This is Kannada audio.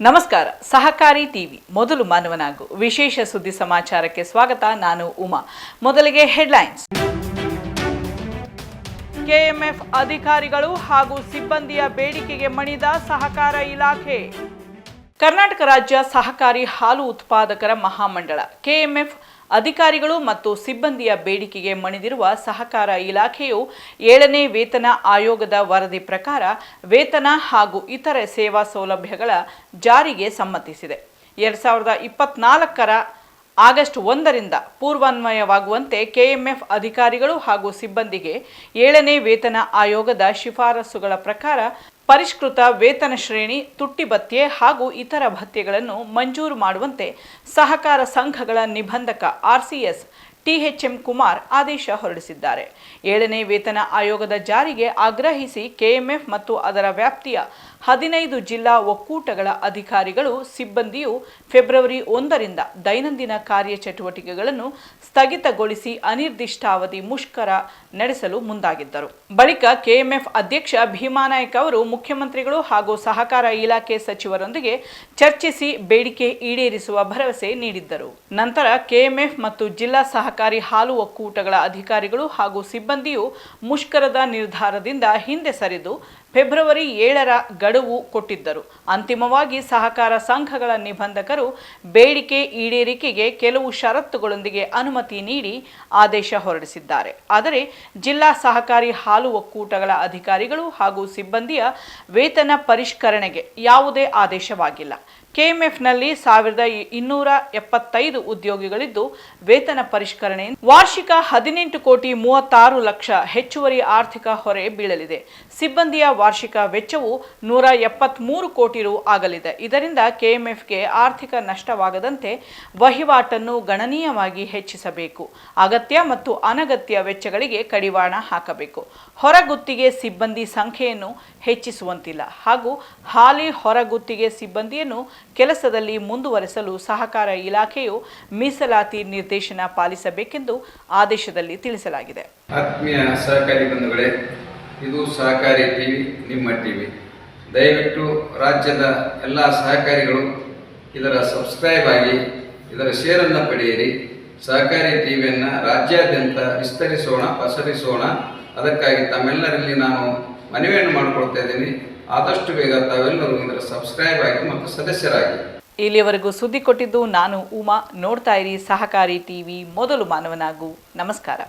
ನಮಸ್ಕಾರ. ಸಹಕಾರಿ ಟಿವಿ ಮೊದಲು ಮಾನವನಾಗು ವಿಶೇಷ ಸುದ್ದಿ ಸಮಾಚಾರಕ್ಕೆ ಸ್ವಾಗತ. ನಾನು ಉಮಾ. ಮೊದಲಿಗೆ ಹೆಡ್ಲೈನ್ಸ್. ಕೆಎಂಎಫ್ ಅಧಿಕಾರಿಗಳು ಹಾಗೂ ಸಿಬ್ಬಂದಿಯ ಬೇಡಿಕೆಗೆ ಮಣಿದ ಸಹಕಾರ ಇಲಾಖೆ. ಕರ್ನಾಟಕ ರಾಜ್ಯ ಸಹಕಾರಿ ಹಾಲು ಉತ್ಪಾದಕರ ಮಹಾಮಂಡಳ ಕೆಎಂಎಫ್ ಅಧಿಕಾರಿಗಳು ಮತ್ತು ಸಿಬ್ಬಂದಿಯ ಬೇಡಿಕೆಗೆ ಮಣಿದಿರುವ ಸಹಕಾರ ಇಲಾಖೆಯು 7ನೇ ವೇತನ ಆಯೋಗದ ವರದಿ ಪ್ರಕಾರ ವೇತನ ಹಾಗೂ ಇತರೆ ಸೇವಾ ಸೌಲಭ್ಯಗಳ ಜಾರಿಗೆ ಸಮ್ಮತಿಸಿದೆ. 2024ರ ಆಗಸ್ಟ್ 1ರಿಂದ ಪೂರ್ವಾನ್ವಯವಾಗುವಂತೆ ಕೆಎಂಎಫ್ ಅಧಿಕಾರಿಗಳು ಹಾಗೂ ಸಿಬ್ಬಂದಿಗೆ 7ನೇ ವೇತನ ಆಯೋಗದ ಶಿಫಾರಸುಗಳ ಪ್ರಕಾರ ಪರಿಷ್ಕೃತ ವೇತನ ಶ್ರೇಣಿ, ತುಟ್ಟಿ ಭತ್ಯೆ ಹಾಗೂ ಇತರ ಭತ್ಯೆಗಳನ್ನು ಮಂಜೂರು ಮಾಡುವಂತೆ ಸಹಕಾರ ಸಂಘಗಳ ನಿಬಂಧಕ ಆರ್ಸಿಎಸ್ ಟಿಎಚ್ಎಂ ಕುಮಾರ್ ಆದೇಶ ಹೊರಡಿಸಿದ್ದಾರೆ. 7ನೇ ವೇತನ ಆಯೋಗದ ಜಾರಿಗೆ ಆಗ್ರಹಿಸಿ ಕೆಎಂಎಫ್ ಮತ್ತು ಅದರ ವ್ಯಾಪ್ತಿಯ 15 ಜಿಲ್ಲಾ ಒಕ್ಕೂಟಗಳ ಅಧಿಕಾರಿಗಳು, ಸಿಬ್ಬಂದಿಯು ಫೆಬ್ರವರಿ 1ರಿಂದ ದೈನಂದಿನ ಕಾರ್ಯಚಟುವಟಿಕೆಗಳನ್ನು ಸ್ಥಗಿತಗೊಳಿಸಿ ಅನಿರ್ದಿಷ್ಟಾವಧಿ ಮುಷ್ಕರ ನಡೆಸಲು ಮುಂದಾಗಿದ್ದರು. ಬಳಿಕ ಕೆಎಂಎಫ್ ಅಧ್ಯಕ್ಷ ಭೀಮಾನಾಯ್ಕ ಅವರು ಮುಖ್ಯಮಂತ್ರಿಗಳು ಹಾಗೂ ಸಹಕಾರ ಇಲಾಖೆ ಸಚಿವರೊಂದಿಗೆ ಚರ್ಚಿಸಿ ಬೇಡಿಕೆ ಈಡೇರಿಸುವ ಭರವಸೆ ನೀಡಿದ್ದರು. ನಂತರ ಕೆಎಂಎಫ್ ಮತ್ತು ಜಿಲ್ಲಾ ಸಹಕಾರಿ ಹಾಲು ಒಕ್ಕೂಟಗಳ ಅಧಿಕಾರಿಗಳು ಹಾಗೂ ಸಿಬ್ಬಂದಿಯು ಮುಷ್ಕರದ ನಿರ್ಧಾರದಿಂದ ಹಿಂದೆ ಸರಿದು ಫೆಬ್ರವರಿ 7ರ ಗಡುವು ಕೊಟ್ಟಿದ್ದರು. ಅಂತಿಮವಾಗಿ ಸಹಕಾರ ಸಂಘಗಳ ನಿಬಂಧಕರು ಬೇಡಿಕೆ ಈಡೇರಿಕೆಗೆ ಕೆಲವು ಷರತ್ತುಗಳೊಂದಿಗೆ ಅನುಮತಿ ನೀಡಿ ಆದೇಶ ಹೊರಡಿಸಿದ್ದಾರೆ. ಆದರೆ ಜಿಲ್ಲಾ ಸಹಕಾರಿ ಹಾಲು ಒಕ್ಕೂಟಗಳ ಅಧಿಕಾರಿಗಳು ಹಾಗೂ ಸಿಬ್ಬಂದಿಯ ವೇತನ ಪರಿಷ್ಕರಣೆಗೆ ಯಾವುದೇ ಆದೇಶವಾಗಿಲ್ಲ. ಕೆಎಂಎಫ್ನಲ್ಲಿ 1275 ಉದ್ಯೋಗಿಗಳಿದ್ದು ವೇತನ ಪರಿಷ್ಕರಣೆ ವಾರ್ಷಿಕ 18 ಕೋಟಿ 36 ಲಕ್ಷ ಹೆಚ್ಚುವರಿ ಆರ್ಥಿಕ ಹೊರೆ ಬೀಳಲಿದೆ. ಸಿಬ್ಬಂದಿಯ ವಾರ್ಷಿಕ ವೆಚ್ಚವು 173 ಕೋಟಿ ರು ಆಗಲಿದೆ. ಇದರಿಂದ ಕೆಎಂಎಫ್ಗೆ ಆರ್ಥಿಕ ನಷ್ಟವಾಗದಂತೆ ವಹಿವಾಟನ್ನು ಗಣನೀಯವಾಗಿ ಹೆಚ್ಚಿಸಬೇಕು. ಅಗತ್ಯ ಮತ್ತು ಅನಗತ್ಯ ವೆಚ್ಚಗಳಿಗೆ ಕಡಿವಾಣ ಹಾಕಬೇಕು. ಹೊರಗುತ್ತಿಗೆ ಸಿಬ್ಬಂದಿ ಸಂಖ್ಯೆಯನ್ನು ಹೆಚ್ಚಿಸುವಂತಿಲ್ಲ ಹಾಗೂ ಹಾಲಿ ಹೊರಗುತ್ತಿಗೆ ಸಿಬ್ಬಂದಿಯನ್ನು ಕೆಲಸದಲ್ಲಿ ಮುಂದುವರೆಸಲು ಸಹಕಾರ ಇಲಾಖೆಯು ಮೀಸಲಾತಿ ನಿರ್ದೇಶನ ಪಾಲಿಸಬೇಕೆಂದು ಆದೇಶದಲ್ಲಿ ತಿಳಿಸಲಾಗಿದೆ. ಆತ್ಮೀಯ ಸಹಕಾರಿ ಬಂಧುಗಳೇ, ಇದು ಸಹಕಾರಿ ಟಿವಿ, ನಿಮ್ಮ ಟಿವಿ. ದಯವಿಟ್ಟು ರಾಜ್ಯದ ಎಲ್ಲ ಸಹಕಾರಿಗಳು ಇದರ ಸಬ್ಸ್ಕ್ರೈಬ್ ಆಗಿ ಇದರ ಶೇರನ್ನು ಪಡೆಯಿರಿ. ಸಹಕಾರಿ ಟಿವಿಯನ್ನು ರಾಜ್ಯಾದ್ಯಂತ ವಿಸ್ತರಿಸೋಣ, ಪಸರಿಸೋಣ. ಅದಕ್ಕಾಗಿ ತಮ್ಮೆಲ್ಲರಲ್ಲಿ ನಾನು ಮನವಿಯನ್ನು ಮಾಡಿಕೊಳ್ತಾ ಇದ್ದೀನಿ. ಆದಷ್ಟು ಬೇಗ ತಾವೆಲ್ಲರೂ ಇದರ ಸಬ್ಸ್ಕ್ರೈಬ್ ಆಗಿ ಮತ್ತು ಸದಸ್ಯರಾಗಿ. ಇಲ್ಲಿಯವರೆಗೂ ಸುದ್ದಿ ಕೊಟ್ಟಿದ್ದು ನಾನು ಉಮಾ. ನೋಡ್ತಾ ಇರಿ ಸಹಕಾರಿ ಟಿವಿ, ಮೊದಲು ಮಾನವನಾಗು. ನಮಸ್ಕಾರ.